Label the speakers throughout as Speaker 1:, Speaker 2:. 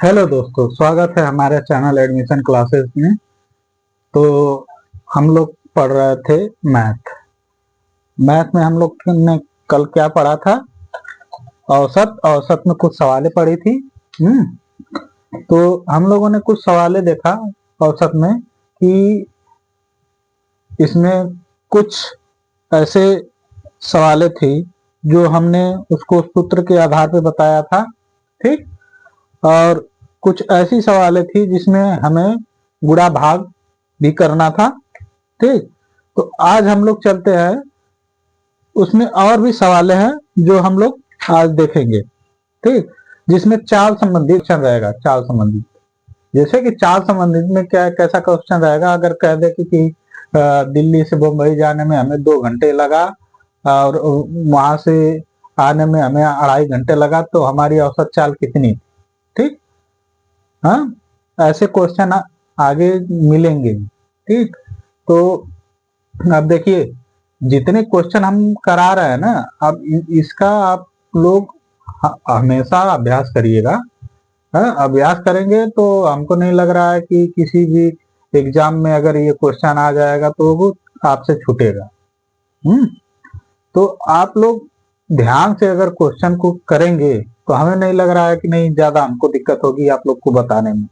Speaker 1: Hello दोस्तों, स्वागत है हमारे चैनल एडमिशन क्लासेस में। तो हम लोग पढ़ रहे थे मैथ। मैथ में हम लोग ने कल क्या पढ़ा था? औसत। औसत में कुछ सवालें पढ़ी थी। तो हम लोगों ने कुछ सवालें देखा औसत में कि इसमें कुछ ऐसे सवालें थी जो हमने उसको सूत्र के आधार पे बताया था। ठीक। और कुछ ऐसी सवालें थी जिसमें हमें गुणा भाग भी करना था। ठीक। तो आज हम लोग चलते हैं, उसमें और भी सवालें हैं जो हम लोग आज देखेंगे। ठीक। जिसमें चाल संबंधित क्वेश्चन रहेगा। चाल संबंधित, जैसे कि चाल संबंधित में क्या कैसा क्वेश्चन रहेगा? अगर कह दे कि दिल्ली से बम्बई जाने में हमें 2 घंटे लगा और वहां से आने में हमें 2.5 घंटे लगा, तो हमारी औसत चाल कितनी? ठीक। हाँ, ऐसे क्वेश्चन आगे मिलेंगे। ठीक। तो अब देखिए, जितने क्वेश्चन हम करा रहे हैं ना, अब इसका आप लोग हमेशा अभ्यास करिएगा। हाँ, अभ्यास करेंगे तो हमको नहीं लग रहा है कि किसी भी एग्जाम में अगर ये क्वेश्चन आ जाएगा तो वो आपसे छूटेगा। हम्म। तो आप लोग ध्यान से अगर क्वेश्चन को करेंगे तो हमें नहीं लग रहा है कि नहीं ज्यादा हमको दिक्कत होगी आप लोग को बताने में।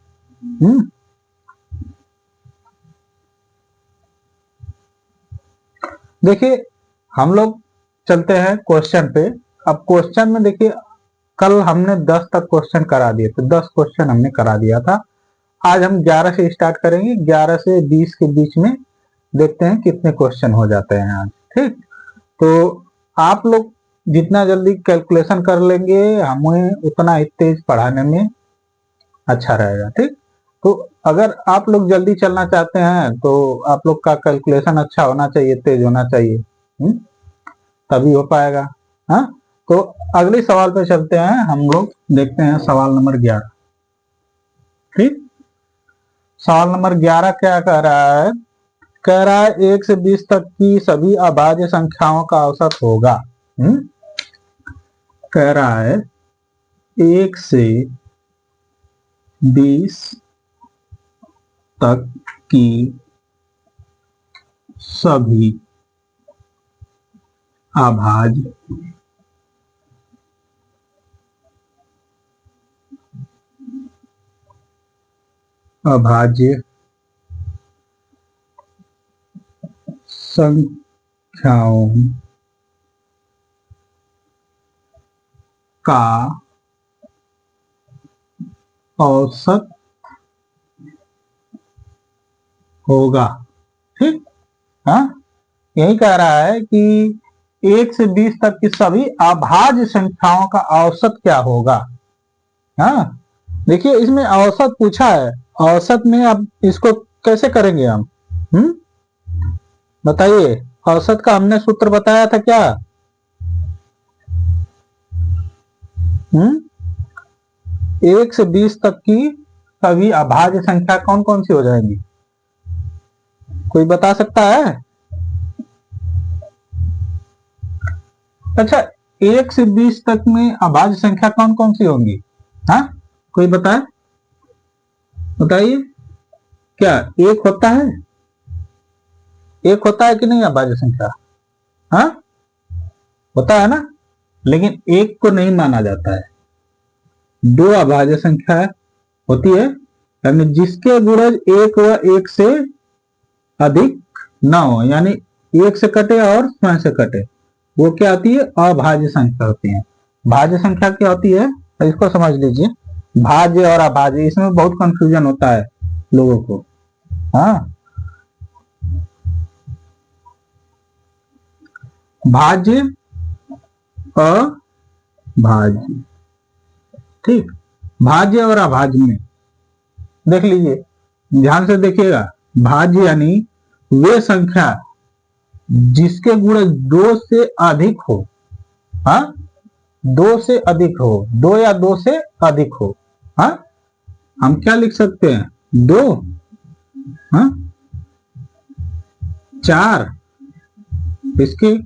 Speaker 1: देखिए, हम लोग चलते हैं क्वेश्चन पे। अब क्वेश्चन में देखिए, कल हमने 10 तक क्वेश्चन करा दिए थे। 10 क्वेश्चन हमने करा दिया था। आज हम 11 से स्टार्ट करेंगे। 11 से 20 के बीच में देखते हैं कितने क्वेश्चन हो जाते हैं आज। ठीक। तो आप लोग जितना जल्दी कैलकुलेशन कर लेंगे, हमें उतना ही तेज पढ़ाने में अच्छा रहेगा। ठीक। तो अगर आप लोग जल्दी चलना चाहते हैं तो आप लोग का कैलकुलेशन अच्छा होना चाहिए, तेज होना चाहिए। तभी हो पाएगा। हाँ। तो अगले सवाल पे चलते हैं। हम लोग देखते हैं सवाल नंबर 11। ठीक। सवाल नंबर 11 क्या कह रहा है? कह रहा है 1 से 20 तक की सभी अभाज्य संख्याओं का औसत होगा। कह रहा है 1 से 20 तक की सभी अभाज्य अभाज्य संख्याओं का औसत होगा। ठीक। हाँ, यही कह रहा है कि 1 से 20 तक की सभी अभाज्य संख्याओं का औसत क्या होगा। हाँ, देखिए इसमें औसत पूछा है। औसत में अब इसको कैसे करेंगे हम? बताइए। औसत का हमने सूत्र बताया था क्या? 1 से 20 तक की सभी अभाज्य संख्या कौन कौन सी हो जाएंगी? कोई बता सकता है? अच्छा, 1 से 20 तक में अभाज्य संख्या कौन कौन सी होंगी? हाँ, कोई बताए? बताइए। क्या एक होता है? एक होता है कि नहीं अभाज्य संख्या? हाँ, होता है ना। लेकिन एक को नहीं माना जाता है। 2 अभाज्य संख्या होती है, यानी जिसके गुणज 1 व 1 से अधिक न हो, यानी 1 से कटे और स्वयं से कटे, वो क्या होती है? अभाज्य संख्या होती है। भाज्य संख्या क्या होती है? इसको समझ लीजिए। भाज्य और अभाज्य, इसमें बहुत कंफ्यूजन होता है लोगों को। हाँ, भाज्य अभाज्य। ठीक। भाज्य और अभाज्य में देख लीजिए, ध्यान से देखिएगा। भाज्य यानी वे संख्या जिसके गुण 2 से अधिक हो। हाँ, 2 से अधिक हो, 2 या 2 से अधिक हो। हाँ, हम क्या लिख सकते हैं? 2, हाँ, 4। इसके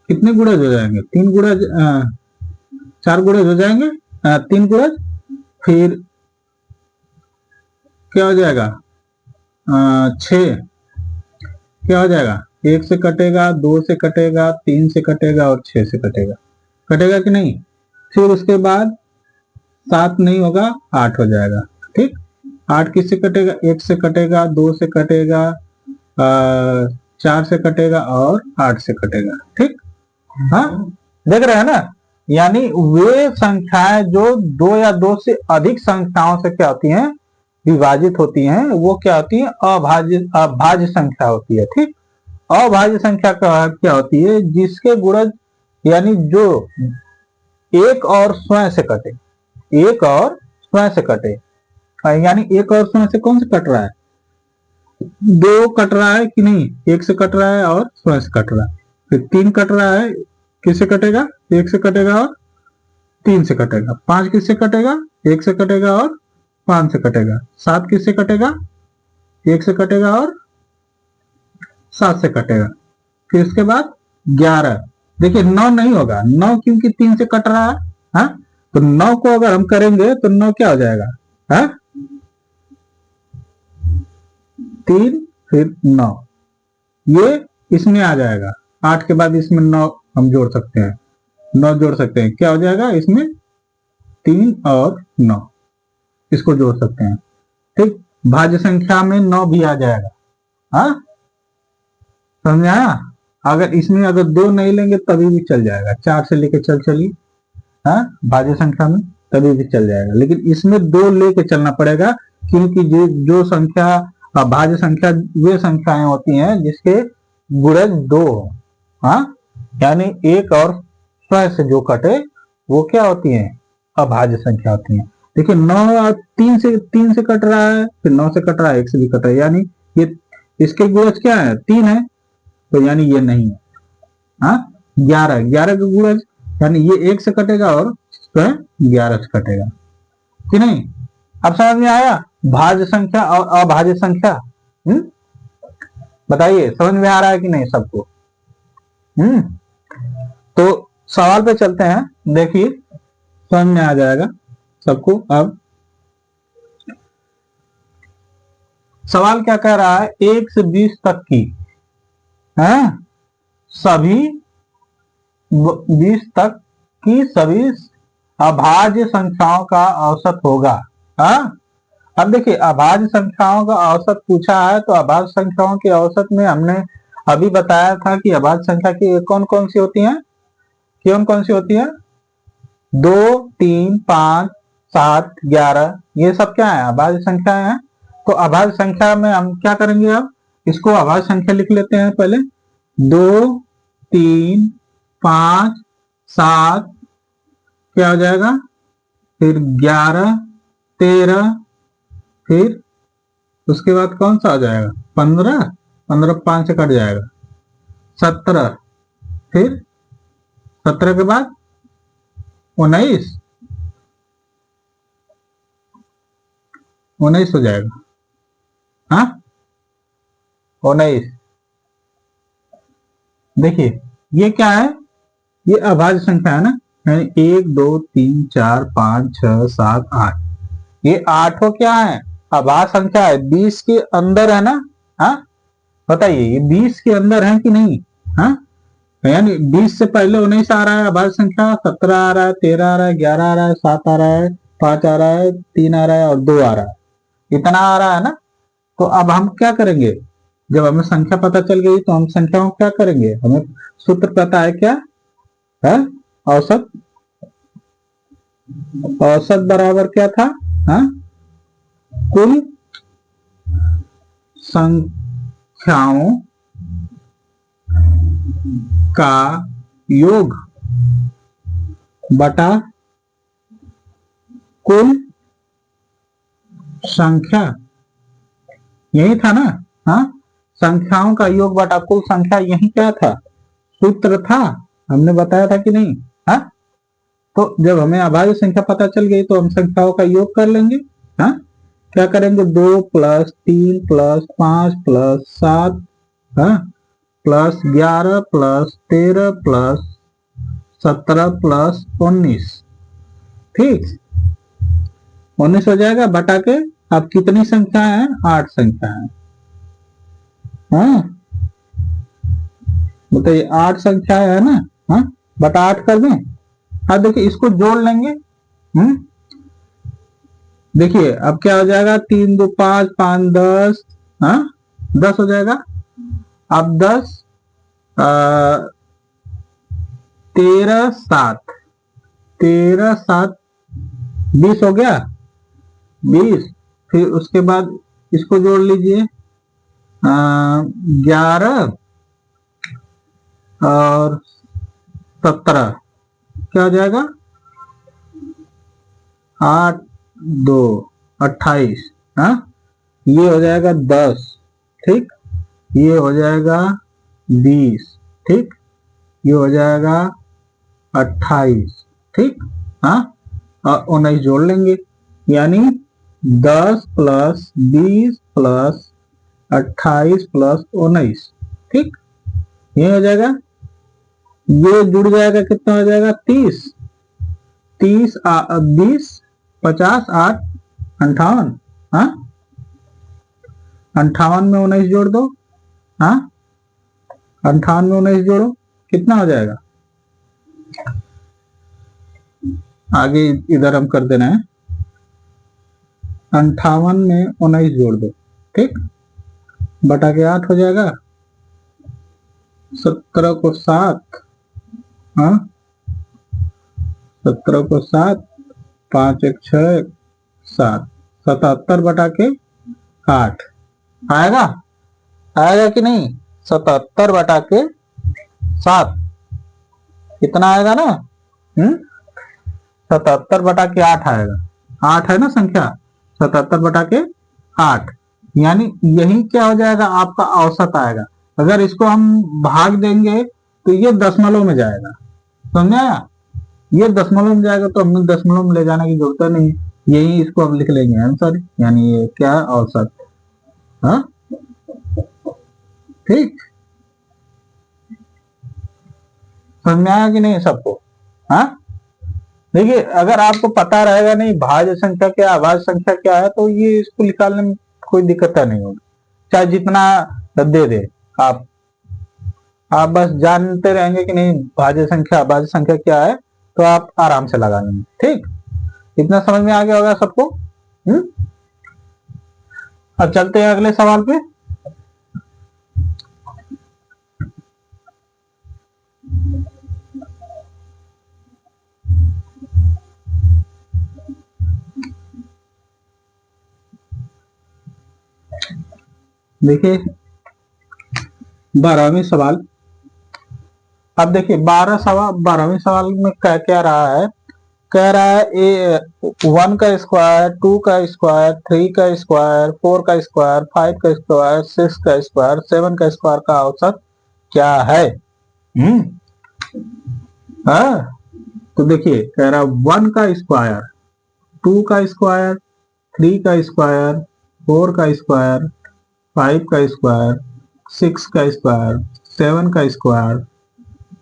Speaker 1: कितने गुणज हो जाएंगे? 3 गुणज, 4 गुणज हो जाएंगे, 3 गुणज, फिर क्या हो जाएगा 6, क्या हो जाएगा 1 से कटेगा, 2 से कटेगा, 3 से कटेगा और 6 से कटेगा, कटेगा कि नहीं। फिर उसके बाद 7 नहीं होगा, 8 हो जाएगा। ठीक, 8 किससे कटेगा, 1 से कटेगा, 2 से कटेगा, 4 से कटेगा और 8 से कटेगा। ठीक, हाँ देख रहे हैं ना। यानी वे संख्याएं जो 2 या 2 से अधिक संख्याओं से क्या होती हैं, विभाजित होती हैं, वो क्या होती है, अभाज्य संख्या होती है। ठीक, अभाज्य संख्या क्या होती है, जिसके गुणज यानी जो एक और स्वयं से कटे, एक और स्वयं से कटे। यानी एक और स्वयं से कौन से कट रहा है, 2 कट रहा है कि नहीं, 1 से कट रहा है और स्वयं से कट रहा है। फिर 3 कट रहा है, किससे कटेगा, 1 से कटेगा और 3 से कटेगा। 5 किससे कटेगा, 1 से कटेगा और 5 से कटेगा। 7 किससे कटेगा, 1 से कटेगा और 7 से कटेगा। फिर इसके बाद 11, देखिए 9 नहीं होगा, 9 क्योंकि 3 से कट रहा है। हाँ, तो 9 को अगर हम करेंगे तो 9 क्या हो जाएगा, हाँ 3 फिर 9, ये इसमें आ जाएगा। 8 के बाद इसमें 9 हम जोड़ सकते हैं, 9 जोड़ सकते हैं, क्या हो जाएगा इसमें 3 और 9, इसको जोड़ सकते हैं। ठीक, भाज्य संख्या में 9 भी आ जाएगा। हाँ समझ आया। अगर इसमें अगर 2 नहीं लेंगे तभी भी चल जाएगा, 4 से लेके चलिए, हाँ भाज्य संख्या में तभी भी चल जाएगा, लेकिन इसमें 2 लेके चलना पड़ेगा, क्योंकि जो संख्या भाज्य संख्या वे संख्याएं होती हैं जिसके गुणज 2 हो। हाँ, यानी एक और स्वयं से जो कटे वो क्या होती हैं, अभाज्य संख्या होती हैं। देखिए 9 3 से कट रहा है, फिर 9 से कट रहा है, 1 से भी कट रहा है, यानी ये इसके गुणज क्या है, 3 है, तो यानी ये नहीं है। हाँ 11 का गुणज, यानी ये 1 से कटेगा और 11 से कटेगा कि नहीं। अब समझ में आया भाज्य संख्या और अभाज्य संख्या। बताइए समझ में आ रहा है कि नहीं सबको। तो सवाल पे चलते हैं, देखिए समझ में आ जाएगा सबको। अब सवाल क्या कह रहा है, 1 से 20 तक की सभी 20 तक की सभी अभाज्य संख्याओं का औसत होगा। हाँ, अब देखिए अभाज्य संख्याओं का औसत पूछा है, तो अभाज्य संख्याओं के औसत में हमने अभी बताया था कि अभाज्य संख्या की कौन कौन सी होती है, कौन कौन सी होती है, 2 3 5 7 11, ये सब क्या है, अभाज्य संख्याएं हैं। तो अभाज्य संख्या में हम क्या करेंगे, अब इसको अभाज्य संख्या लिख लेते हैं पहले, 2 3 5 7, क्या हो जाएगा, फिर 11 13, फिर उसके बाद कौन सा आ जाएगा, 15 5 से कट जाएगा, 17, फिर 17 के बाद 19 हो जाएगा। हाँ 19, देखिए ये क्या है, ये अभाज्य संख्या है ना, यानी 1 2 3 4 5 6 7 8, ये 8 क्या है, अभाज्य संख्या है, 20 के अंदर है ना। हाँ बताइए ये 20 के अंदर है कि नहीं। हाँ यानी 20 से पहले 19 आ रहा है अभाज्य संख्या, 17 आ रहा है, 13 आ रहा है, 11 आ रहा है, 7 आ रहा है, 5 आ रहा है, 3 आ रहा है और 2 आ रहा है, इतना आ रहा है ना। तो अब हम क्या करेंगे, जब हमें संख्या पता चल गई तो हम संख्याओं क्या करेंगे, हमें सूत्र पता है क्या है, औसत, औसत बराबर क्या था, हाँ कुल संख्याओं का योग बटा कुल संख्या, यही था ना। हाँ संख्याओं का योग बटा कुल संख्या, यही क्या था, सूत्र था, हमने बताया था कि नहीं। हाँ तो जब हमें अभाज्य संख्या पता चल गई तो हम संख्याओं का योग कर लेंगे। हाँ क्या करेंगे, 2 प्लस 3 प्लस 5 प्लस 7, हाँ प्लस 11 प्लस 13 प्लस 17 प्लस 19, ठीक 19 हो जाएगा, बटा के अब कितनी संख्या है? 8 संख्या है। हाँ बताइए, 8 संख्या है ना। हाँ बटा 8 कर दें। हाँ देखिए इसको जोड़ लेंगे। देखिए अब क्या हो जाएगा, 3 2 5 5 10, हाँ 10 हो जाएगा। अब 10 13 7, 13 7 20 हो गया। 20 फिर उसके बाद इसको जोड़ लीजिए, 11 और 17 क्या हो जाएगा, 8 2 28, हाँ ये हो जाएगा 10, ठीक, ये हो जाएगा 20, ठीक, ये हो जाएगा 28, ठीक, हाँ और 19 जोड़ लेंगे, यानी 10 प्लस 20 प्लस 28 प्लस 19, ठीक, ये हो जाएगा। ये जुड़ जाएगा, कितना हो जाएगा, 30 30 20 50 8 58, हाँ 58 में 19 जोड़ दो, हाँ 58 में 19 जोड़ो, कितना हो जाएगा, आगे इधर हम कर देना है, 58 में 19 जोड़ दो, ठीक, बटा के 8 हो जाएगा, 17 को 7, हाँ 17 को 7, 5 1 6 7, 77 बटा के 8 आएगा, आएगा कि नहीं, 77 बटा के 7 कितना आएगा ना, 77 बटा के 8 आएगा, 8 है ना संख्या, 77 बटा के 8, यानी यही क्या हो जाएगा, आपका औसत आएगा। अगर इसको हम भाग देंगे तो ये दशमलव में जाएगा, समझा, ये दशमलव में जाएगा तो हमें दशमलव में ले जाने की जरूरत नहीं, यही इसको हम लिख लेंगे आंसर, यानी ये क्या है, औसत, हाँ ठीक, समझ में आया कि नहीं सबको, हाँ देखिए अगर आपको पता रहेगा नहीं भाज्य संख्या क्या अभाज्य संख्या क्या है, तो ये इसको निकालने में कोई दिक्कत नहीं होगी, चाहे जितना दे दे आप बस जानते रहेंगे कि नहीं भाज्य संख्या अभाज्य संख्या क्या है, तो आप आराम से लगा लेंगे, ठीक, इतना समझ में आ गया होगा सबको। अब चलते हैं अगले सवाल पे। देखिए 12वीं सवाल, अब देखिए 12वीं सवाल में क्या क्या रहा है, कह रहा है ए 1 का स्क्वायर, 2 का स्क्वायर, 3 का स्क्वायर, 4 का स्क्वायर, 5 का स्क्वायर, 6 का स्क्वायर, 7 का स्क्वायर का औसत क्या है। हाँ तो देखिए कह रहा है 1 का स्क्वायर, 2 का स्क्वायर, 3 का स्क्वायर, 4 का स्क्वायर, 5 का स्क्वायर, 6 का स्क्वायर, 7 का स्क्वायर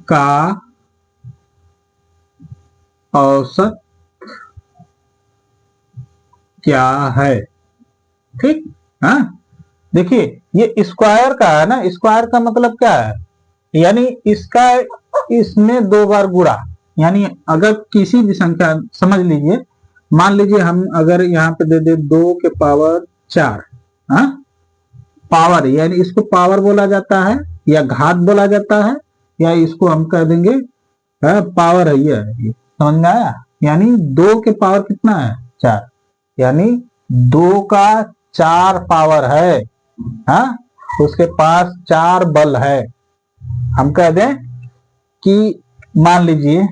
Speaker 1: का औसत क्या है, ठीक, हाँ देखिए ये स्क्वायर का है ना, स्क्वायर का मतलब क्या है, यानी इसका इसमें 2 बार गुणा, यानी अगर किसी भी संख्या समझ लीजिए, मान लीजिए हम अगर यहाँ पे दे दे 2 के पावर 4, हाँ पावर, यानी इसको पावर बोला जाता है या घात बोला जाता है, या इसको हम कह देंगे पावर है, ये समझ में आया, यानी 2 के पावर कितना है 4, यानी 2 का 4 पावर है, हाँ उसके पास 4 बल है, हम कह दें कि मान लीजिए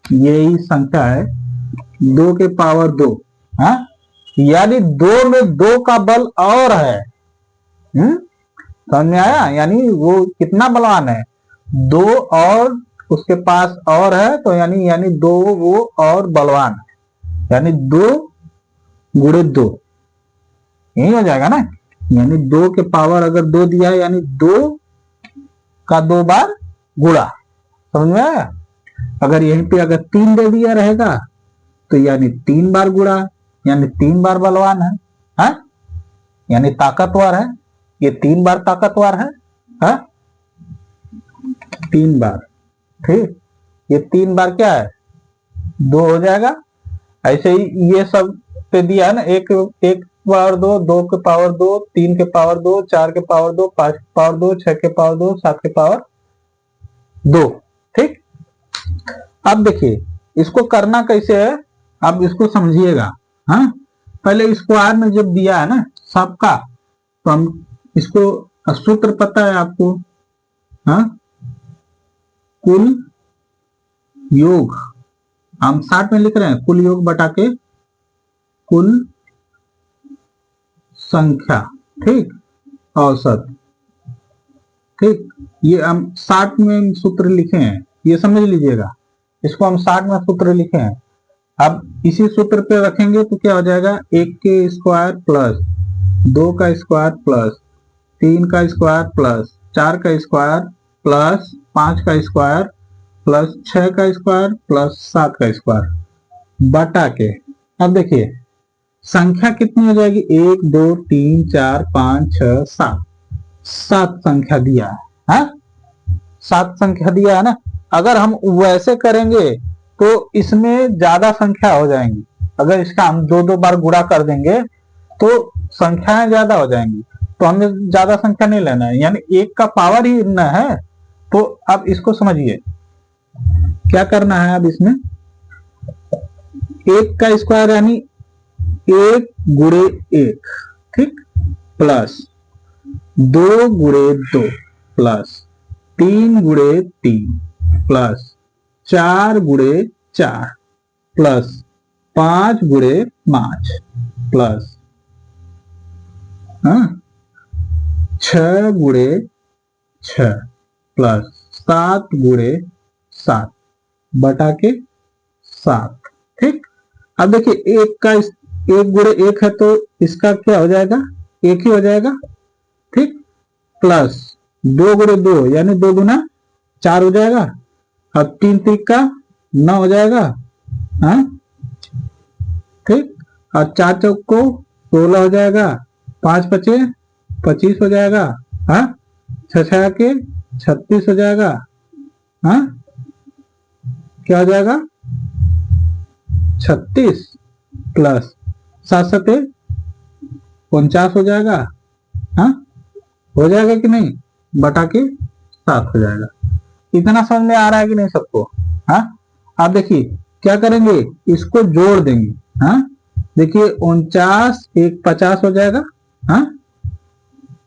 Speaker 1: यही संख्या है 2 के पावर 2, हाँ यानी 2 में 2 का बल और है, समझ में आया, यानी वो कितना बलवान है, 2 और उसके पास और है, तो यानी 2 वो और बलवान है, यानी 2 गुणे 2 यही हो जाएगा ना, यानी 2 के पावर अगर 2 दिया है, यानी 2 का 2 बार गुणा, समझ में आया, अगर यहीं पे अगर 3 दे दिया रहेगा तो यानी 3 बार गुणा, यानी 3 बार बलवान है, है, यानी ताकतवर है। ये 3 बार ताकतवर है? 3 बार। ठीक, ये 3 बार क्या है, 2 हो जाएगा। ऐसे ही ये सब पे दिया है ना, एक एक पावर 2, 2 के पावर 2, 3 के पावर 2, 4 के पावर 2, 5 के पावर 2, 6 के पावर 2, 7 के पावर 2। ठीक, अब देखिए इसको करना कैसे है, अब इसको समझिएगा। हाँ, पहले स्क्वायर में जब दिया है ना सबका, तो हम इसको सूत्र पता है आपको। हाँ, कुल योग हम 60 में लिख रहे हैं, कुल योग बटा के कुल संख्या। ठीक, औसत। ठीक, ये हम 60 में सूत्र लिखे हैं, ये समझ लीजिएगा। इसको हम 60 में सूत्र लिखे हैं। अब इसी सूत्र पे रखेंगे तो क्या हो जाएगा, 1 के स्क्वायर प्लस 2 का स्क्वायर प्लस 3 का स्क्वायर प्लस 4 का स्क्वायर प्लस 5 का स्क्वायर प्लस 6 का स्क्वायर प्लस 7 का स्क्वायर बटा के। अब देखिए संख्या कितनी हो जाएगी, 1 2 3 4 5 6 7, 7 संख्या दिया है, 7 संख्या दिया है ना। अगर हम वैसे करेंगे तो इसमें ज्यादा संख्या हो जाएंगी। अगर इसका हम 2 बार गुणा कर देंगे तो संख्याएं ज्यादा हो जाएंगी, तो हमें ज्यादा संख्या नहीं लेना है, यानी 1 का पावर ही इतना है। तो अब इसको समझिए क्या करना है। अब इसमें 1 का स्क्वायर यानी 1 गुणे 1, ठीक, प्लस 2 गुणे 2 प्लस 3 गुणे 3 प्लस 4 गुणे 4 प्लस 5 गुणे 5 प्लस 6 गुणे 6 प्लस 7 गुणे 7 बटा के 7। ठीक, अब देखिए 1 गुणे 1 है तो इसका क्या हो जाएगा, 1 ही हो जाएगा। ठीक, प्लस 2 गुणे 2 यानी 2 गुना 4 हो जाएगा। अब 3 3 का 9 हो जाएगा। हाँ, ठीक, और 4 चौक को 16 हो जाएगा, 5 पचे 25 हो जाएगा। हाँ, 6 6 के 36 हो जाएगा। हाँ, क्या हो जाएगा 36 प्लस 7 7 49 हो जाएगा। हाँ, हो जाएगा कि नहीं, बटा के 7 हो जाएगा। इतना समझ में आ रहा है कि नहीं सबको। हाँ, आप देखिए क्या करेंगे, इसको जोड़ देंगे। हाँ, देखिए 49 1 50 हो जाएगा। हाँ,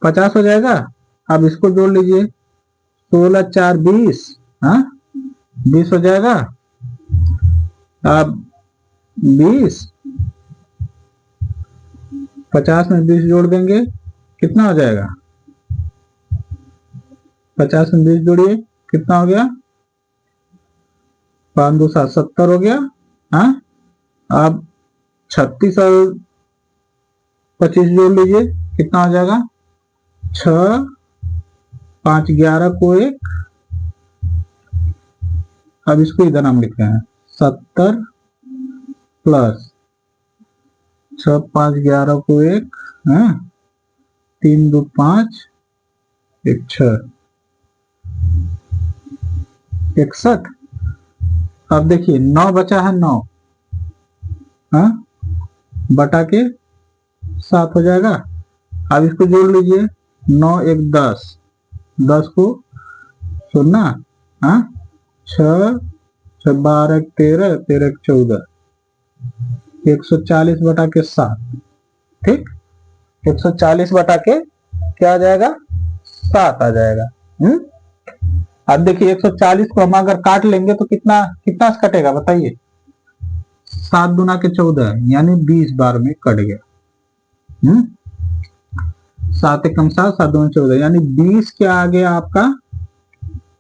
Speaker 1: 50 हो जाएगा। अब इसको जोड़ लीजिए, 16 4 20, हाँ 20 हो जाएगा। अब 20 50 में 20 जोड़ देंगे, कितना हो जाएगा, 50 में 20 जोड़िए, कितना हो गया, 5 2 7 70 हो गया। हाँ, अब 36 और 25 जोड़ लीजिए, कितना हो जाएगा, 6 5 11 को 1। अब इसको इधर हम लिखते हैं 70 प्लस 6 5 11 को 1, 3 2 5 1 6 61। अब देखिए 9 बचा है, 9 बटा के 7 हो जाएगा। अब इसको जोड़ लीजिए, 9 1 10, 10 को 0, 6 6 12 13 13 14, 140 बटा के 7। ठीक, 140 बटा के क्या आ जाएगा, 7 आ जाएगा। अब देखिए 140 को हम अगर काट लेंगे तो कितना कितना से कटेगा बताइए, 7 दूना के 14 यानी 20 बार में कट गया। 7 एकम 7 7 दूना 14 यानी 20 क्या आ गया आपका,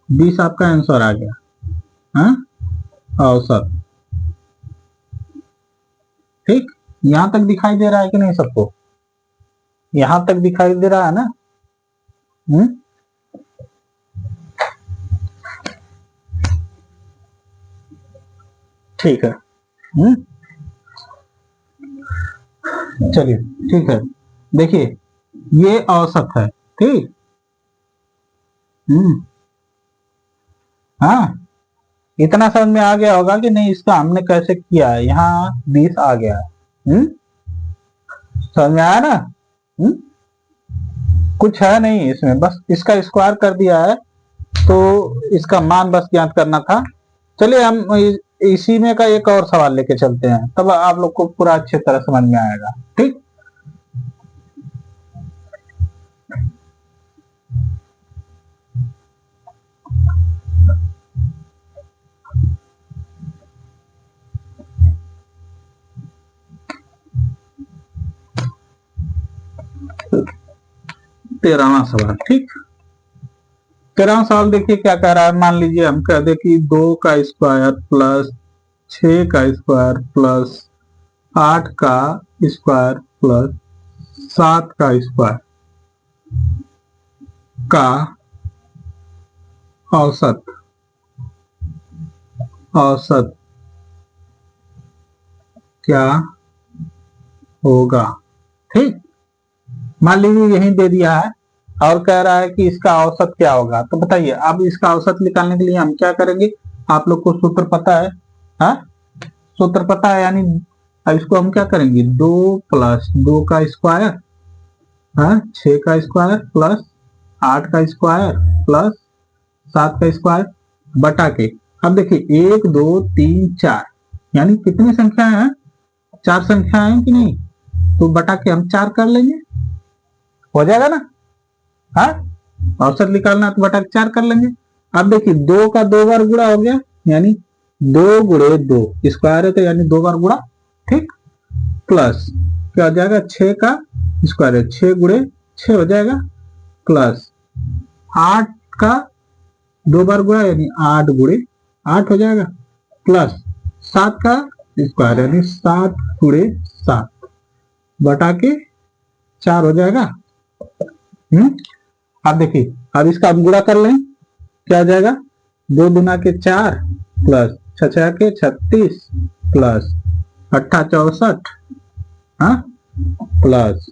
Speaker 1: 20 आपका आंसर आ गया। औसत। ठीक, यहां तक दिखाई दे रहा है कि नहीं सबको, यहां तक दिखाई दे रहा है ना। ठीक है। चलिए ठीक है, देखिए ये औसत है, ठीक। हाँ, इतना समझ में आ गया होगा कि नहीं, इसका हमने कैसे किया है, यहाँ 20 आ गया है। समझ में आया ना। कुछ है नहीं इसमें, बस इसका स्क्वायर कर दिया है, तो इसका मान बस ज्ञात करना था। चलिए हम इसी में का एक और सवाल लेके चलते हैं, तब आप लोग को पूरा अच्छी तरह समझ में आएगा, ठीक। तेरहवां सवाल, ठीक। तेरहवां सवाल देखिए क्या कह रहा है। मान लीजिए हम कह दे कि 2 का स्क्वायर प्लस 6 का स्क्वायर प्लस 8 का स्क्वायर प्लस 7 का स्क्वायर का औसत औसत क्या होगा, ठीक। मान लीजिए यही दे दिया है और कह रहा है कि इसका औसत क्या होगा, तो बताइए अब इसका औसत निकालने के लिए हम क्या करेंगे। आप लोग को सूत्र पता है, हाँ, सूत्र पता है, यानी अब इसको हम क्या करेंगे, 2 प्लस 2 का स्क्वायर, हाँ, 6 का स्क्वायर प्लस 8 का स्क्वायर प्लस 7 का स्क्वायर बटा के, अब देखिए 1 2 3 4, यानी कितनी संख्याएं हैं, 4 संख्याएं हैं कि नहीं, तो बटा के हम 4 कर लेंगे, हो जाएगा ना। हाँ, औसत निकालना तो बटा 4 कर लेंगे। अब देखिए 2 का 2 बार गुणा हो गया, यानी 2 गुणे 2 स्क्वायर है, तो यानी 2 बार गुणा, ठीक। प्लस क्या हो जाएगा, 6 का स्क्वायर है, 6 गुणे 6 हो जाएगा, प्लस 8 का 2 बार गुणा, यानी 8 गुणे 8 हो जाएगा, प्लस 7 का स्क्वायर, यानी 7 गुणे 7 बटा के 4 हो जाएगा। अब देखिए अब इसका हम गुणा कर लें, क्या हो जाएगा, 2 दुना के 4 प्लस 6 के 36 प्लस 8 64, हाँ, प्लस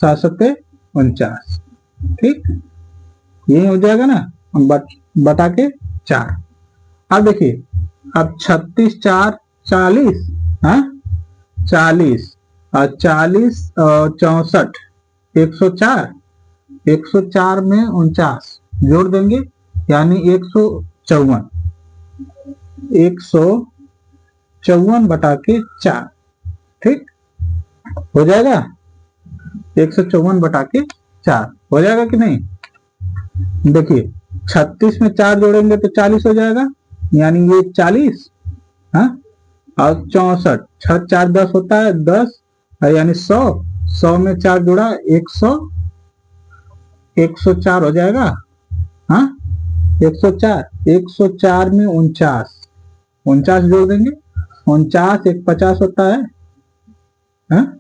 Speaker 1: 7 सत्ते 49, ठीक। ये हो जाएगा ना, बटा के 4। अब देखिए अब 36 4 40, हाँ, 40 और 40 और 64 104, 104 में 49 जोड़ देंगे, यानी 154, 154 बटा के 4, ठीक, हो जाएगा। 154 बटा के 4 हो जाएगा कि नहीं। देखिए 36 में 4 जोड़ेंगे तो 40 हो जाएगा, यानी ये 40, हाँ, और 64 6 4 10 होता है 10, यानी 100, 100 में 4 जोड़ा 100, 104 हो जाएगा, हाँ, 104, 104 में 49, 49 जोड़ देंगे, 49 एक 50 होता है, हाँ,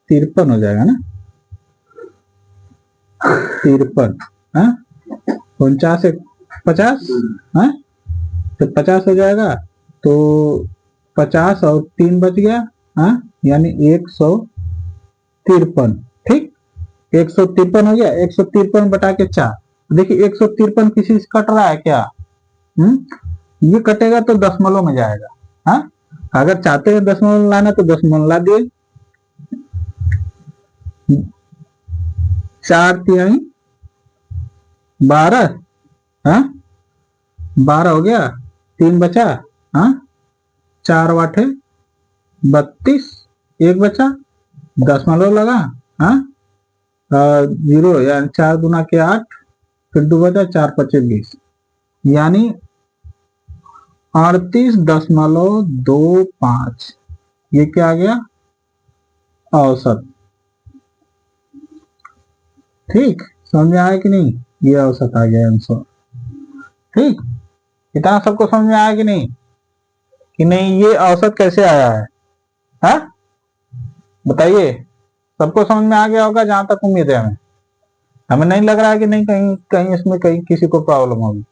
Speaker 1: 53 हो जाएगा ना, 53, हाँ, 49 एक 50, हाँ, तो 50 हो जाएगा, तो 50 और 3 बच गया, हाँ, यानी 153, ठीक। 153 हो गया, 153 बटा के 4, देखिए 153 किसी से कट रहा है क्या, ये कटेगा तो दशमलव में जाएगा, हाँ, अगर चाहते हैं दशमलव लाना तो दशमलव ला दिए, 4 तिहाई 12, हाँ, 12 हो गया, 3 बचा, हाँ, 4 वाठे 32, 1 बचा, दशमलव लगा, हाँ, 0, यानी 4 दुना के 8, फिर 2 बचा, 4 पचे 20, यानी 38.25, ये क्या आ गया, औसत, ठीक। समझ में आया कि नहीं, ये औसत आ गया आंसर, ठीक। इतना सबको समझ में आया कि नहीं, ये औसत कैसे आया है, हाँ, बताइए। सबको समझ में आ गया होगा, जहां तक उम्मीद है हमें हमें नहीं लग रहा है कि नहीं कहीं कहीं इसमें कहीं किसी को प्रॉब्लम होगी,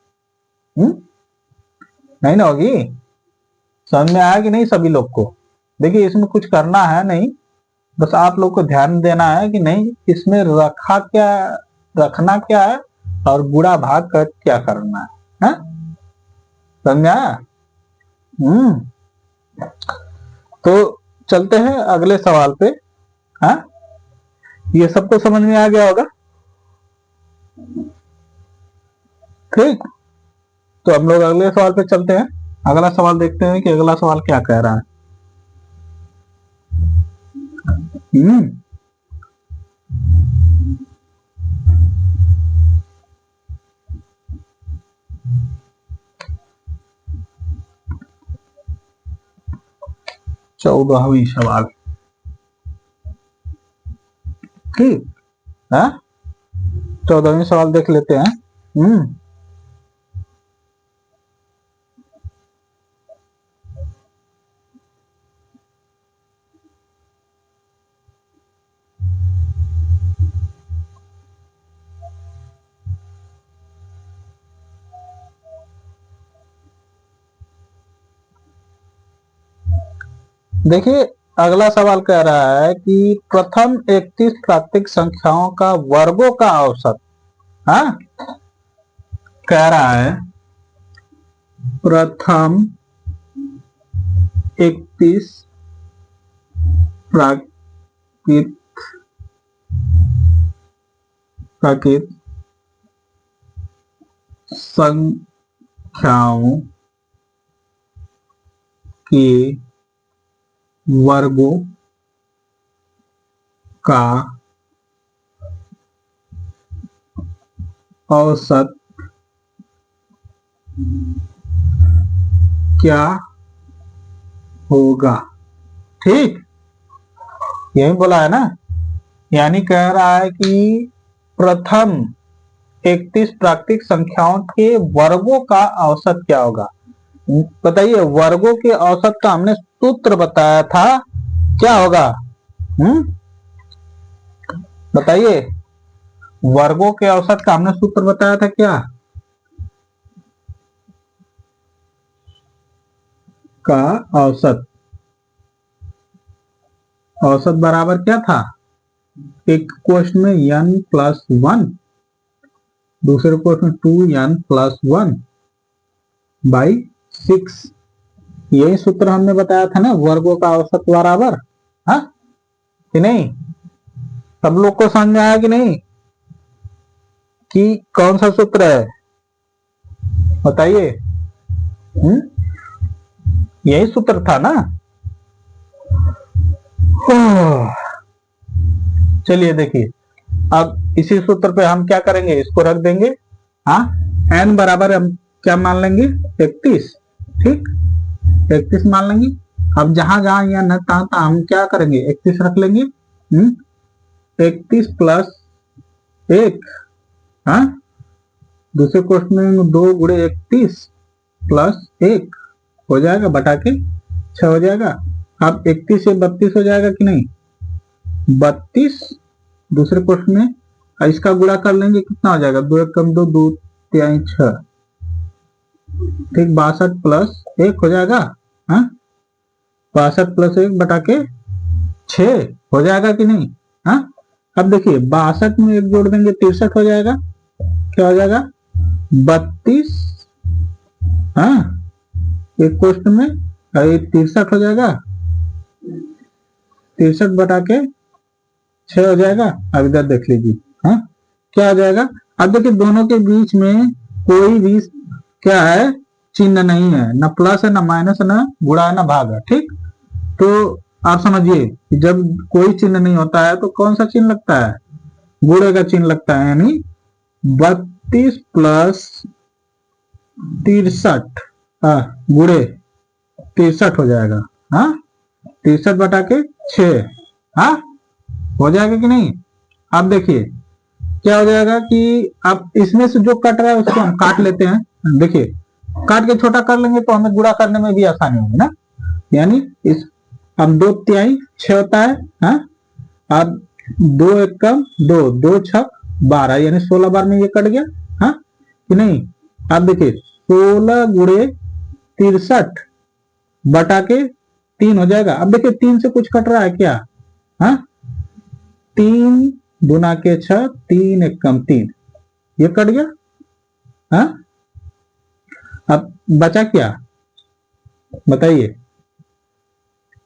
Speaker 1: नहीं ना होगी। समझ में आया कि नहीं सभी लोग को। देखिए इसमें कुछ करना है नहीं, बस आप लोग को ध्यान देना है कि नहीं इसमें रखना क्या है और गुणा भाग कर क्या करना है, समझा? तो चलते हैं अगले सवाल पे। हाँ, ये सबको समझ में आ गया होगा? ठीक, तो हम लोग अगले सवाल पे चलते हैं। अगला सवाल देखते हैं कि अगला सवाल क्या कह रहा है। 14वीं सवाल। ठीक है, 14वीं सवाल देख लेते हैं। देखिए अगला सवाल कह रहा है कि प्रथम 31 प्राकृतिक संख्याओं का वर्गों का औसत। हाँ, कह रहा है प्रथम 31 प्राकृतिक संख्याओं के वर्गों का औसत क्या होगा। ठीक, यही बोला है ना, यानी कह रहा है कि प्रथम 31 प्राकृतिक संख्याओं के वर्गों का औसत क्या होगा। बताइए, वर्गों के औसत का हमने सूत्र बताया था, क्या होगा? बताइए, वर्गों के औसत का हमने सूत्र बताया था क्या? का औसत बराबर क्या था? एक क्वेश्चन में n+1, दूसरे क्वेश्चन में 2n+1/6। यही सूत्र हमने बताया था ना, वर्गों का औसत बराबर। हाँ कि नहीं? सब लोग को समझ में आया कि नहीं कि कौन सा सूत्र है? बताइए। यही सूत्र था ना। चलिए देखिए, अब इसी सूत्र पे हम क्या करेंगे, इसको रख देंगे। हाँ, n बराबर हम क्या मान लेंगे? 31। ठीक, 31 मान लेंगे। अब जहां जहां n है तहां हम क्या करेंगे? 31 रख लेंगे। 31 + 1, हाँ, दूसरे क्वेश्चन में 2 × 31 + 1 हो जाएगा, बटा के 6 हो जाएगा। अब 31 से 32 हो जाएगा कि नहीं? 32, दूसरे क्वेश्चन में इसका गुणा कर लेंगे, कितना हो जाएगा? 2 × 1 = 2, 2 × 3 = 6। ठीक, 62 + 1 हो जाएगा। हाँ, 62 + 1 बटा के 6 हो जाएगा कि नहीं? हाँ, अब देखिए 62 में 1 जोड़ देंगे 63 हो जाएगा। क्या हो जाएगा? 32, हाँ, एक क्वेश्चन में 63 हो जाएगा, 63 बटा के 6 हो जाएगा। अब इधर देख लीजिए, हाँ, क्या हो जाएगा? अब देखिए दोनों के बीच में कोई भी क्या है? चिन्ह नहीं है, ना प्लस है, ना माइनस है, ना गुणा है, ना भाग है। ठीक, तो आप समझिए कि जब कोई चिन्ह नहीं होता है तो कौन सा चिन्ह लगता है? गुणे का चिन्ह लगता है, यानी 32 + 63 गुणे 63 हो जाएगा। हाँ, 63 बटा के 6, हाँ, हो जाएगा कि नहीं? अब देखिए क्या हो जाएगा कि अब इसमें से जो कट रहा है उसको हम काट लेते हैं। देखिए, काट के छोटा कर लेंगे तो हमें गुणा करने में भी आसानी होगी ना। यानी इस अब 2 तिहाई 6 होता है। हाँ, अब 2 × 1 = 2, 2 × 6 = 12, यानी 16 बार में ये कट गया। हाँ कि नहीं? अब देखिए 16 × 63 बटा के 3 हो जाएगा। अब देखिए 3 से कुछ कट रहा है क्या? हाँ, 3 गुना के 6, 3 एकम 3, ये कट गया। हाँ, अब बचा क्या बताइए,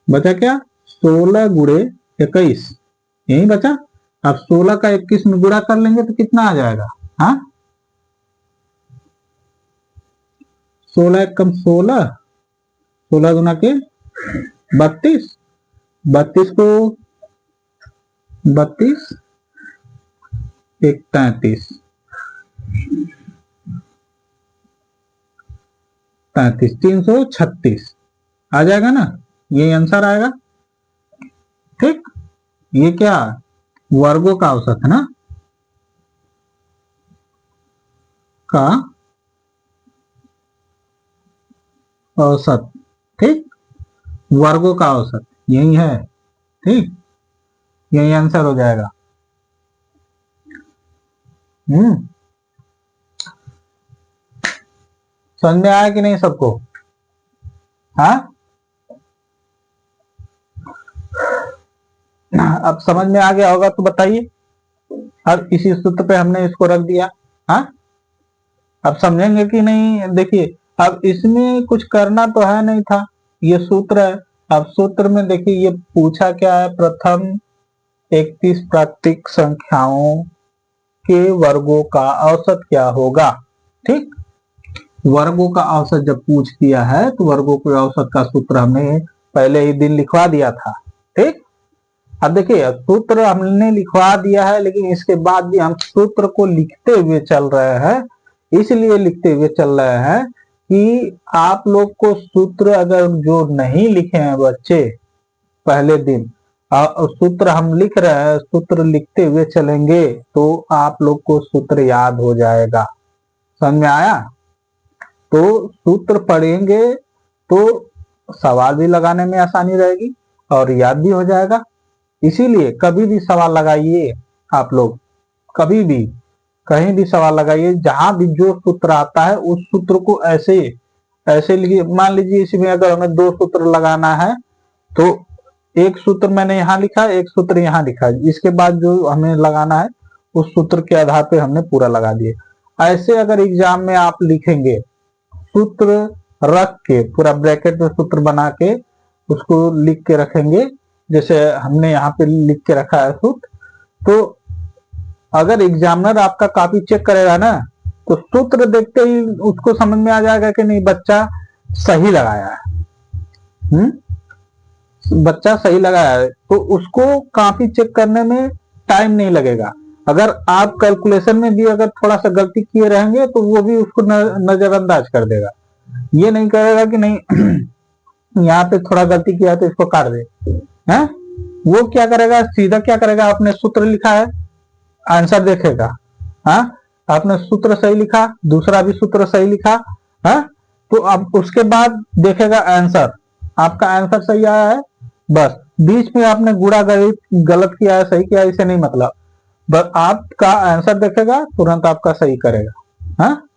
Speaker 1: बचा क्या? 16 गुणे 21, यही बचा। अब 16 का 21 में गुणा कर लेंगे तो कितना आ जाएगा? हाँ, 16 एकम 16, 16 गुना के 32, 32 को 32 एक 33, 33 336 आ जाएगा ना, ये आंसर आएगा। ठीक, ये क्या वर्गों का औसत है ना, का औसत। ठीक, वर्गों का औसत यही है। ठीक, यही आंसर हो जाएगा। समझ में आया कि नहीं सबको? हाँ, अब समझ में आ गया होगा तो बताइए। अब इसी सूत्र पे हमने इसको रख दिया। हाँ, अब समझेंगे कि नहीं? देखिए, अब इसमें कुछ करना तो है नहीं था, ये सूत्र है। अब सूत्र में देखिए ये पूछा क्या है, प्रथम 31 प्राकृतिक संख्याओं के वर्गों का औसत क्या होगा। ठीक, वर्गों का औसत जब पूछ दिया है तो वर्गों के औसत का सूत्र हमने पहले ही दिन लिखवा दिया था। ठीक, अब देखिए सूत्र हमने लिखवा दिया है, लेकिन इसके बाद भी हम सूत्र को लिखते हुए चल रहे हैं। इसलिए लिखते हुए चल रहे हैं कि आप लोग को सूत्र अगर जो नहीं लिखे हैं बच्चे पहले दिन, सूत्र हम लिख रहे हैं, सूत्र लिखते हुए चलेंगे तो आप लोग को सूत्र याद हो जाएगा। समझ में आया? तो सूत्र पढ़ेंगे तो सवाल भी लगाने में आसानी रहेगी और याद भी हो जाएगा। इसीलिए कभी भी सवाल लगाइए, आप लोग कभी भी कहीं भी सवाल लगाइए, जहां भी जो सूत्र आता है उस सूत्र को ऐसे ऐसे लिखिए। मान लीजिए इसमें अगर हमें 2 सूत्र लगाना है तो एक सूत्र मैंने यहाँ लिखा, एक सूत्र यहाँ लिखा, इसके बाद जो हमें लगाना है उस सूत्र के आधार पे हमने पूरा लगा दिए। ऐसे अगर एग्जाम में आप लिखेंगे, सूत्र रख के पूरा ब्रैकेट में सूत्र बना के उसको लिख के रखेंगे, जैसे हमने यहाँ पे लिख के रखा है सूत्र, तो अगर एग्जामिनर आपका कॉपी चेक करेगा ना तो सूत्र देखते ही उसको समझ में आ जाएगा कि नहीं बच्चा सही लगाया है। बच्चा सही लगाया है तो उसको कॉपी चेक करने में टाइम नहीं लगेगा। अगर आप कैलकुलेशन में भी अगर थोड़ा सा गलती किए रहेंगे तो वो भी उसको नजरअंदाज कर देगा। ये नहीं करेगा कि नहीं यहाँ पे थोड़ा गलती किया तो इसको काट दे। है, वो क्या करेगा, सीधा क्या करेगा, आपने सूत्र लिखा है, आंसर देखेगा। हाँ, आपने सूत्र सही लिखा, दूसरा भी सूत्र सही लिखा, हाँ, तो अब उसके बाद देखेगा आंसर, आपका आंसर सही आया है, बस बीच में आपने गुणा गलत किया है सही किया है इसे नहीं मतलब, बस आपका आंसर देखेगा तुरंत आपका सही करेगा। हाँ,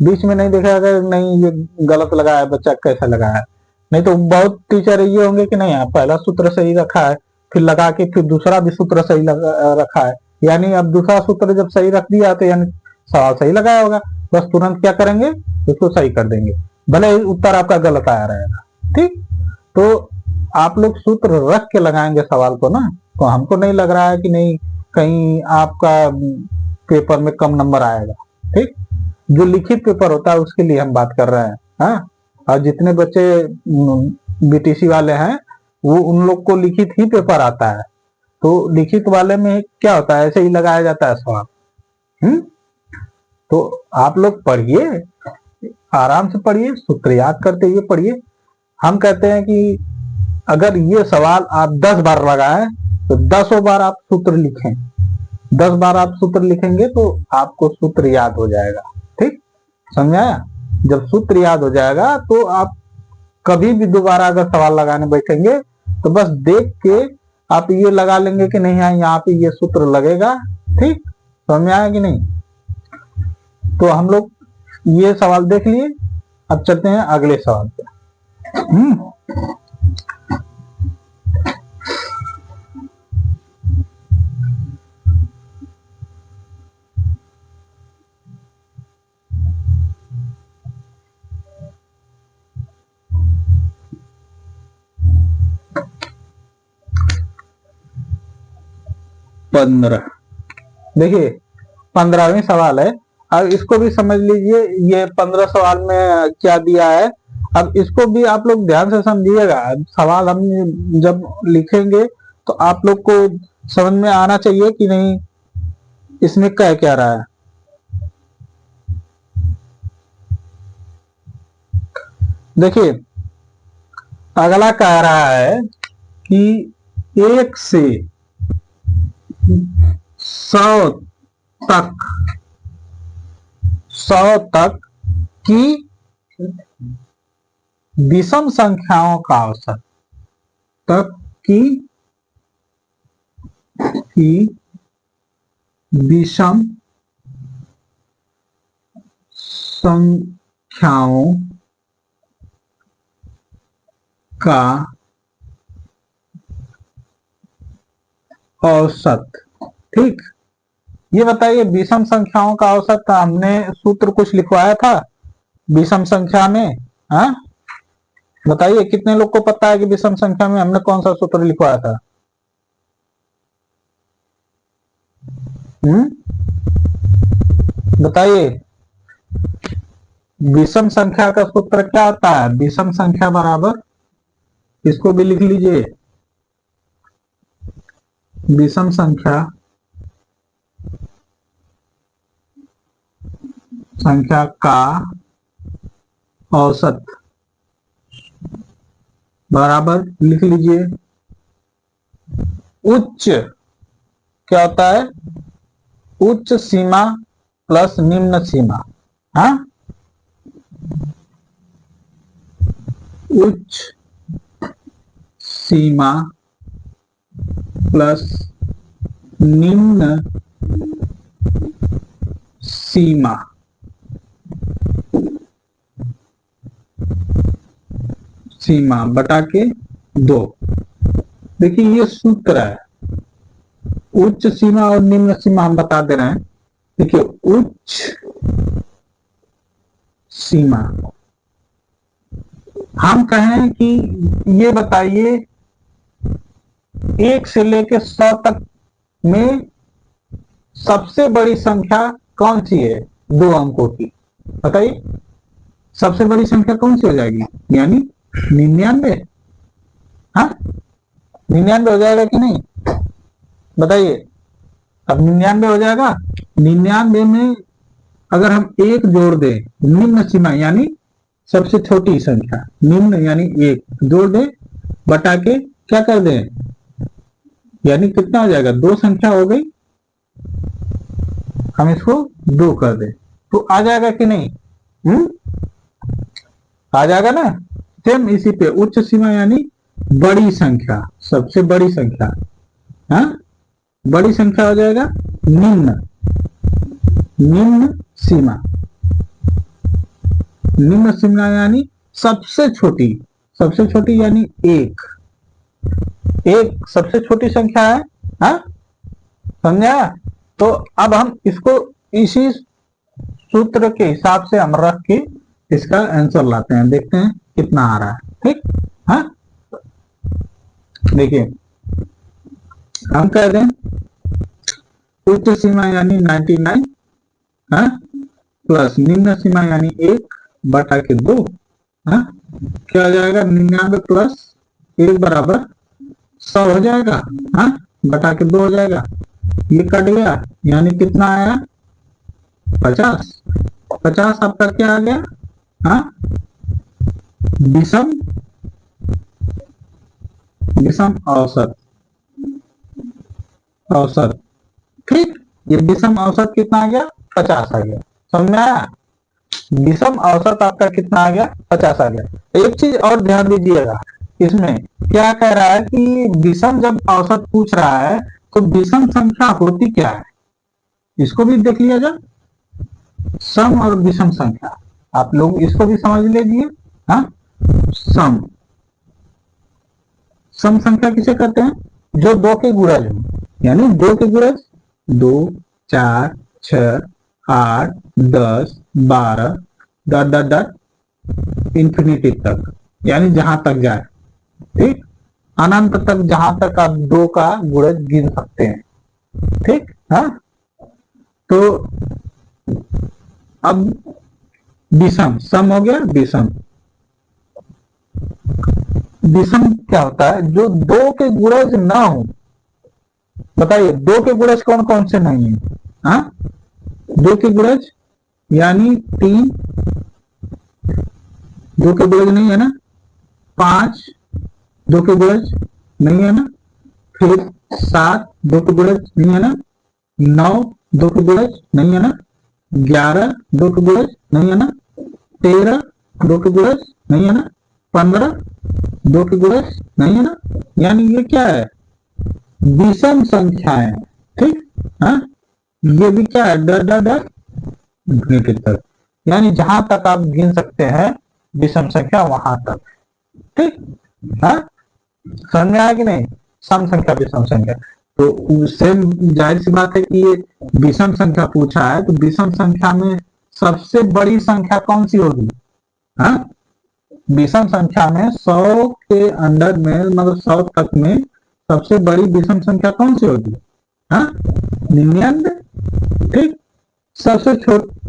Speaker 1: बीच में नहीं देखेगा नहीं ये गलत लगाया है बच्चा कैसा लगाया है। नहीं तो बहुत टीचर ये होंगे कि नहीं पहला सूत्र सही रखा है फिर लगा के फिर दूसरा भी सूत्र सही रखा है, यानी अब दूसरा सूत्र जब सही रख दिया तो यानी सवाल सही लगाया होगा, बस तुरंत क्या करेंगे इसको सही कर देंगे, भले उत्तर आपका गलत आया रहेगा। ठीक, तो आप लोग सूत्र रख के लगाएंगे सवाल को ना, तो हमको नहीं लग रहा है कि नहीं कहीं आपका पेपर में कम नंबर आएगा। ठीक, जो लिखित पेपर होता है उसके लिए हम बात कर रहे हैं। हाँ, और जितने बच्चे बीटीसी वाले हैं वो उन लोग को लिखित ही पेपर आता है, तो लिखित वाले में क्या होता है ऐसे ही लगाया जाता है सवाल। तो आप लोग पढ़िए, आराम से पढ़िए, सूत्र याद करते हुए पढ़िए। हम कहते हैं कि अगर ये सवाल आप 10 बार लगाए तो 10 बार आप सूत्र लिखें, 10 बार आप सूत्र लिखेंगे तो आपको सूत्र याद हो जाएगा। ठीक, समझ आया? जब सूत्र याद हो जाएगा तो आप कभी भी दोबारा अगर सवाल लगाने बैठेंगे तो बस देख के आप ये लगा लेंगे कि नहीं है यहाँ पे ये सूत्र लगेगा। ठीक, समझ में आया कि नहीं? तो हम लोग ये सवाल देख लिए, अब चलते हैं अगले सवाल पे। 15। देखिए 15वीं सवाल है। अब इसको भी समझ लीजिए, ये 15 सवाल में क्या दिया है। अब इसको भी आप लोग ध्यान से समझिएगा। सवाल हम जब लिखेंगे तो आप लोग को समझ में आना चाहिए कि नहीं इसमें कह क्या रहा है। देखिए अगला कह रहा है कि 1 से 100 तक की विषम संख्याओं का औसत तक की विषम संख्याओं का औसत। ठीक, ये बताइए विषम संख्याओं का औसत का हमने सूत्र कुछ लिखवाया था विषम संख्या में। हाँ बताइए कितने लोग को पता है कि विषम संख्या में हमने कौन सा सूत्र लिखवाया था। बताइए विषम संख्या का सूत्र क्या होता है। विषम संख्या बराबर, इसको भी लिख लीजिए, विषम संख्या का औसत बराबर लिख लीजिए उच्च, क्या होता है, उच्च सीमा प्लस निम्न सीमा। हाँ उच्च सीमा प्लस निम्न सीमा बटा के 2। देखिए ये सूत्र है, उच्च सीमा और निम्न सीमा हम बता दे रहे हैं। देखिए उच्च सीमा हम कहें कि ये बताइए 1 से लेकर 100 तक में सबसे बड़ी संख्या कौन सी है 2 अंकों की। बताइए सबसे बड़ी संख्या कौन सी हो जाएगी, यानी 99। हाँ 99 हो जाएगा कि नहीं बताइए। अब 99 हो जाएगा। 99 में अगर हम 1 जोड़ दें, निम्न सीमा यानी सबसे छोटी संख्या, निम्न यानी 1 जोड़ दें बटा के क्या कर दें, यानी कितना हो जाएगा 2 संख्या हो गई, हम इसको 2 कर दें तो आ जाएगा कि नहीं। आ जाएगा ना। सेम इसी पे उच्च सीमा यानी बड़ी संख्या, सबसे बड़ी संख्या। हाँ बड़ी संख्या हो जाएगा निम्न सीमा। निम्न सीमा यानी सबसे छोटी यानी 1 सबसे छोटी संख्या है। हाँ समझा। तो अब हम इसको इसी सूत्र के हिसाब से हम रख के इसका आंसर लाते हैं, देखते हैं कितना आ रहा है। ठीक। हाँ देखिए हम कह दें उच्च सीमा यानी 99 हाँ प्लस निम्न सीमा यानी 1 बटा के 2। हाँ क्या हो जाएगा 99 प्लस 1 बराबर 100 हो जाएगा। हाँ बटा के 2 हो जाएगा, ये कट गया यानी कितना आया 50 आपका क्या आ गया। हाँ विषम औसत। ठीक, ये विषम औसत कितना आ गया 50 आ गया। समझ में आया। विषम औसत आपका कितना आ गया 50 आ गया। एक चीज और ध्यान दीजिएगा, इसमें क्या कह रहा है कि विषम जब औसत पूछ रहा है तो विषम संख्या होती क्या है, इसको भी देख लिया जाए। सम और विषम संख्या आप लोग इसको भी समझ लीजिए। हाँ सम संख्या किसे कहते हैं, जो 2 के गुणज हो, यानी 2 के गुणज 2 4 6 8 10 12 डॉट इंफिनिटी तक, यानी जहां तक जाए। ठीक, अनंत तक जहां तक आप 2 का गुणज गिन सकते हैं। ठीक। हाँ, तो अब विषम, सम हो गया विषम। विषम क्या होता है? जो दो के गुणज ना हो। बताइए, दो के गुणज कौन कौन से नहीं है? हाँ, दो के गुणज यानी 3 दो के गुणज नहीं है ना, 5 दो के गुणज नहीं है ना, फिर 7 दो के गुणज नहीं है ना, 9 दो के गुणज नहीं है ना, 11 दो के गुणज नहीं है ना, 13 दो के गुणज नहीं है ना, 15 दो के गुणज नहीं है ना। यानी ये क्या है? विषम संख्याएं। ठीक। हाँ, ये भी क्या है? डर डर डर गिनने की तरफ, यानी जहां तक आप गिन सकते हैं विषम संख्या वहां तक। ठीक। हाँ, समझ में आया कि नहीं? सम संख्या विषम संख्या, तो सेम जाहिर सी बात है कि ये विषम संख्या पूछा है, तो विषम संख्या में सबसे बड़ी संख्या कौन सी होगी? हाँ, विषम संख्या में 100 के अंडर में, मतलब 100 तक में सबसे बड़ी विषम संख्या कौन सी होगी? हाँ, 99। ठीक। सबसे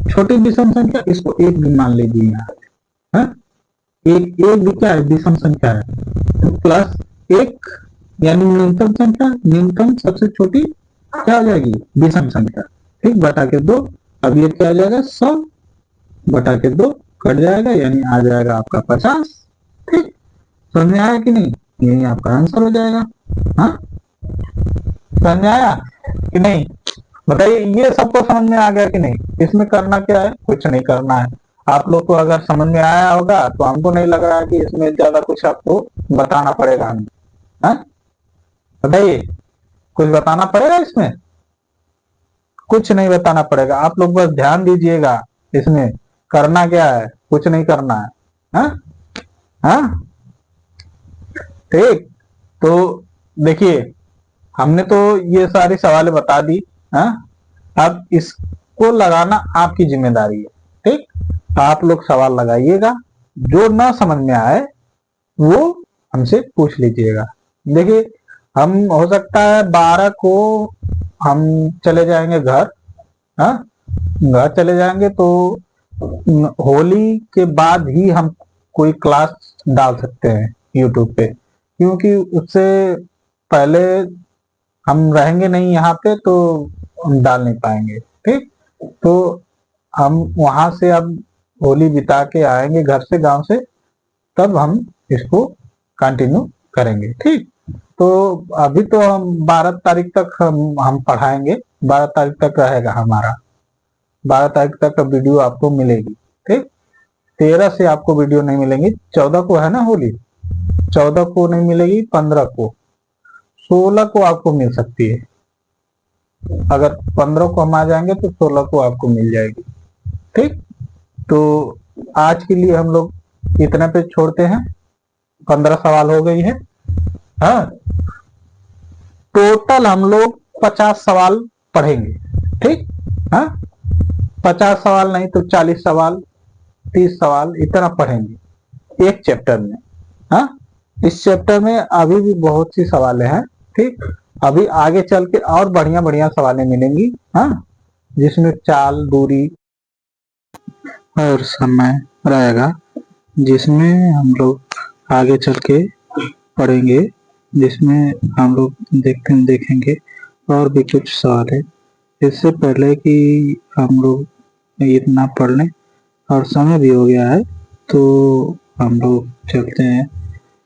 Speaker 1: छोटी विषम संख्या, इसको एक भी मान लीजिए यहाँ। हाँ, एक एक भी क्या है? विषम संख्या है। तो प्लस एक यानी न्यूनतम संख्या, न्यूनतम सबसे छोटी क्या हो जाएगी? विषम संख्या। ठीक, बटा के 2। अब ये क्या आ जाएगा? 100 बटा के 2 कट जाएगा, यानी आ जाएगा आपका 50। ठीक, समझ में आया कि नहीं? यही आपका आंसर हो जाएगा। हाँ, समझ में आया कि नहीं? बताइए, ये सबको समझ में आ गया कि नहीं? इसमें करना क्या है? कुछ नहीं करना है। आप लोग को अगर समझ में आया होगा तो हमको नहीं लग रहा है कि इसमें ज्यादा कुछ आपको बताना पड़ेगा हमें। हाँ, बताइए, कुछ बताना पड़ेगा इसमें? कुछ नहीं बताना पड़ेगा, आप लोग बस ध्यान दीजिएगा। इसमें करना क्या है? कुछ नहीं करना है। हाँ हाँ, ठीक। तो देखिए, हमने तो ये सारी सवालें बता दी। हाँ, अब इसको लगाना आपकी जिम्मेदारी है। ठीक, आप लोग सवाल लगाइएगा, जो ना समझ में आए वो हमसे पूछ लीजिएगा। देखिए, हम हो सकता है 12 को हम चले जाएंगे घर। हाँ, घर चले जाएंगे तो होली के बाद ही हम कोई क्लास डाल सकते हैं यूट्यूब पे, क्योंकि उससे पहले हम रहेंगे नहीं यहाँ पे, तो हम डाल नहीं पाएंगे। ठीक, तो हम वहां से अब होली बिता के आएंगे घर से, गांव से, तब हम इसको कंटिन्यू करेंगे। ठीक, तो अभी तो हम 12 तारीख तक हम पढ़ाएंगे। 12 तारीख तक रहेगा हमारा, 12 तारीख तक का वीडियो आपको मिलेगी। ठीक, 13 से आपको वीडियो नहीं मिलेंगी। 14 को है ना होली, 14 को नहीं मिलेगी, 15 को, 16 को आपको मिल सकती है। अगर 15 को हम आ जाएंगे तो 16 को आपको मिल जाएगी। ठीक, तो आज के लिए हम लोग इतने पे छोड़ते हैं। 15 सवाल हो गई है। हाँ, टोटल हम लोग 50 सवाल पढ़ेंगे। ठीक। हाँ, 50 सवाल नहीं तो 40 सवाल, 30 सवाल, इतना पढ़ेंगे एक चैप्टर में। हाँ, इस चैप्टर में अभी भी बहुत सी सवालें हैं। ठीक, अभी आगे चल के और बढ़िया बढ़िया सवालें मिलेंगी। हाँ, जिसमें चाल, दूरी और समय रहेगा, जिसमें हम लोग आगे चल के पढ़ेंगे, जिसमें हम लोग देखेंगे और भी कुछ सवाल है। इससे पहले कि हम लोग इतना पढ़ लें और समय भी हो गया है, तो हम लोग चलते हैं,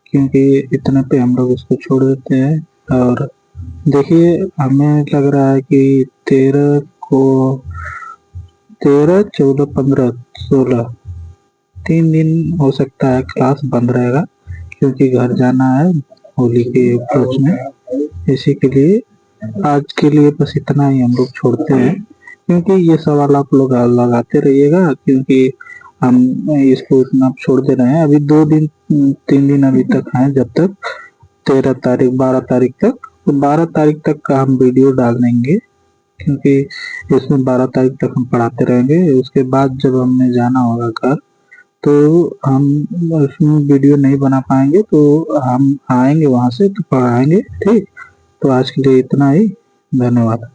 Speaker 1: क्योंकि इतना पे हम लोग इसको छोड़ देते हैं। और देखिए, हमें लग रहा है कि 13 को 13, 14, 15, 16 3 दिन हो सकता है क्लास बंद रहेगा, क्योंकि घर जाना है होली के उपलक्ष्य में। इसी के लिए आज के लिए बस इतना ही हम लोग छोड़ते हैं, क्योंकि ये सवाल आप लोग लगाते रहिएगा, क्योंकि हम इसको इतना छोड़ दे रहे हैं। अभी 2 दिन 3 दिन अभी तक हैं, जब तक 13 तारीख 12 तारीख तक, तो 12 तारीख तक का हम वीडियो डाल देंगे, क्योंकि इसमें 12 तारीख तक हम पढ़ाते रहेंगे। उसके बाद जब हमने जाना होगा घर, तो हम उसमें वीडियो नहीं बना पाएंगे, तो हम आएंगे वहां से तो पढ़ाएंगे। ठीक, तो आज के लिए इतना ही। धन्यवाद।